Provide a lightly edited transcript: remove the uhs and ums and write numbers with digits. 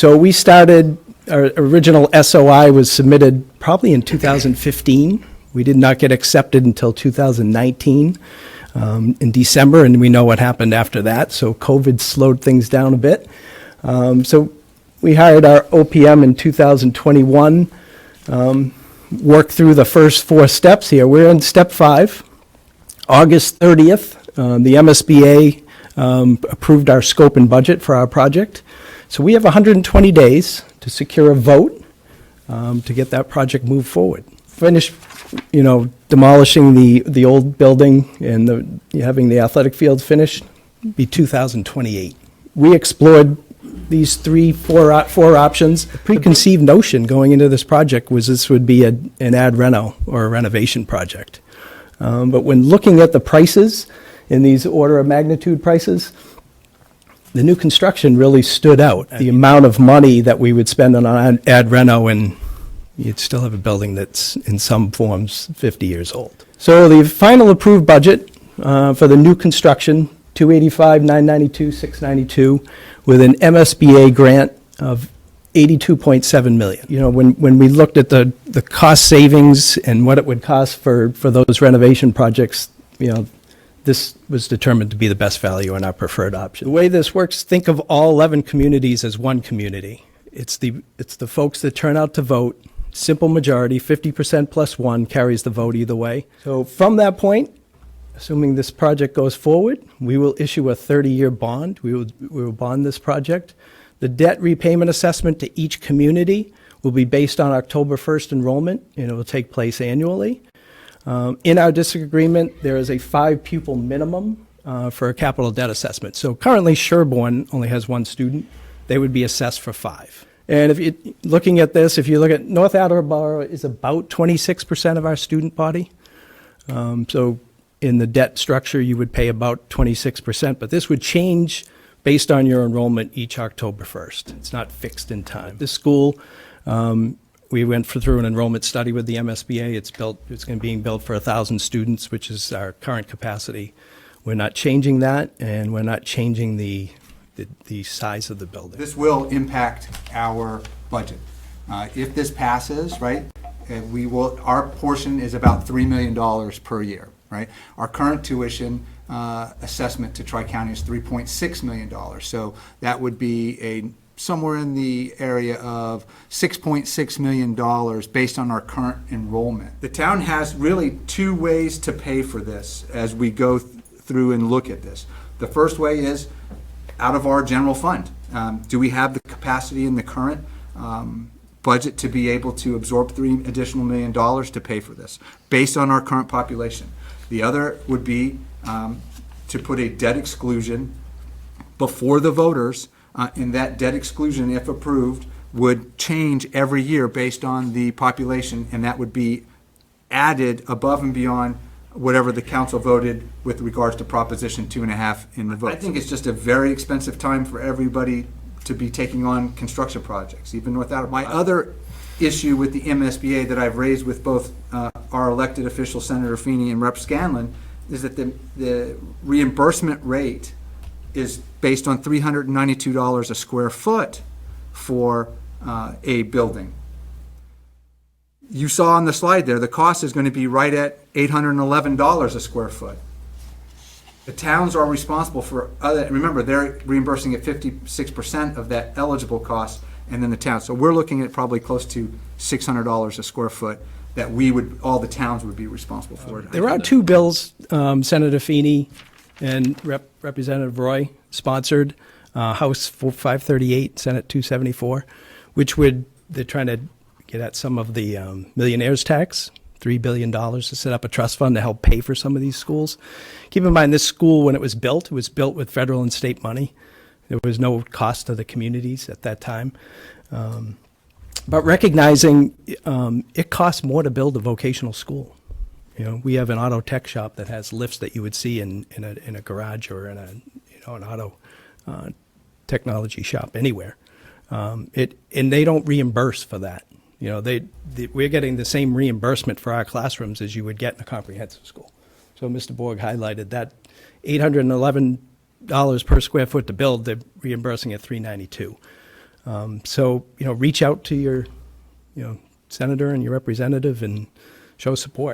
So we started, our original SOI was submitted probably in 2015. We did not get accepted until 2019 in December, and we know what happened after that. So COVID slowed things down a bit. So we hired our OPM in 2021, worked through the first 4 steps here. We're in step 5. August 30th, the MSBA approved our scope and budget for our project. So we have 120 days to secure a vote to get that project moved forward. Finish, demolishing the old building and having the athletic fields finished, be 2028. We explored these 4 options. The preconceived notion going into this project was this would be an ad reno or a renovation project. But when looking at the prices in these order of magnitude prices, the new construction really stood out. The amount of money that we would spend on an ad reno, and you'd still have a building that's in some forms 50 years old. So the final approved budget for the new construction, $285,992,692, with an MSBA grant of $82.7 million. When we looked at the cost savings and what it would cost for those renovation projects, this was determined to be the best value and our preferred option. The way this works, think of all 11 communities as one community. It's the folks that turn out to vote. Simple majority, 50% plus 1 carries the vote either way. So from that point, assuming this project goes forward, we will issue a 30-year bond. We will bond this project. The debt repayment assessment to each community will be based on October 1st enrollment, and it will take place annually. In our district agreement, there is a 5 pupil minimum for a capital debt assessment. So currently Sherborne only has 1 student. They would be assessed for 5. And if you're looking at this, if you look at North Attleboro is about 26% of our student body. So in the debt structure, you would pay about 26%, but this would change based on your enrollment each October 1st. It's not fixed in time. This school, we went through an enrollment study with the MSBA. It's going to be built for 1,000 students, which is our current capacity. We're not changing that, and we're not changing the size of the building. This will impact our budget. If this passes, right, our portion is about $3 million per year, right? Our current tuition assessment to Tri-County is $3.6 million. So that would be somewhere in the area of $6.6 million based on our current enrollment. The town has really 2 ways to pay for this as we go through and look at this. The first way is out of our general fund. Do we have the capacity in the current budget to be able to absorb $3 additional million to pay for this based on our current population? The other would be to put a debt exclusion before the voters, and that debt exclusion, if approved, would change every year based on the population, and that would be added above and beyond whatever the council voted with regards to Proposition 2.5 in the vote. I think it's just a very expensive time for everybody to be taking on construction projects, even without. My other issue with the MSBA that I've raised with both our elected official, Senator Feeney and Rep. Scanlon, is that the reimbursement rate is based on $392 a square foot for a building. You saw on the slide there, the cost is going to be right at $811 a square foot. The towns are responsible for remember, they're reimbursing at 56% of that eligible cost, and then the town. So we're looking at probably close to $600 a square foot that all the towns would be responsible for. There are 2 bills, Senator Feeney and Representative Roy sponsored, House 538, Senate 274, which they're trying to get at some of the millionaires tax, $3 billion to set up a trust fund to help pay for some of these schools. Keep in mind, this school, when it was built with federal and state money. There was no cost to the communities at that time. But recognizing it costs more to build a vocational school. We have an auto tech shop that has lifts that you would see in a garage or in an auto technology shop anywhere. And they don't reimburse for that. We're getting the same reimbursement for our classrooms as you would get in a comprehensive school. So Mr. Borg highlighted that $811 per square foot to build, they're reimbursing at $392. So, reach out to your, senator and your representative and show support.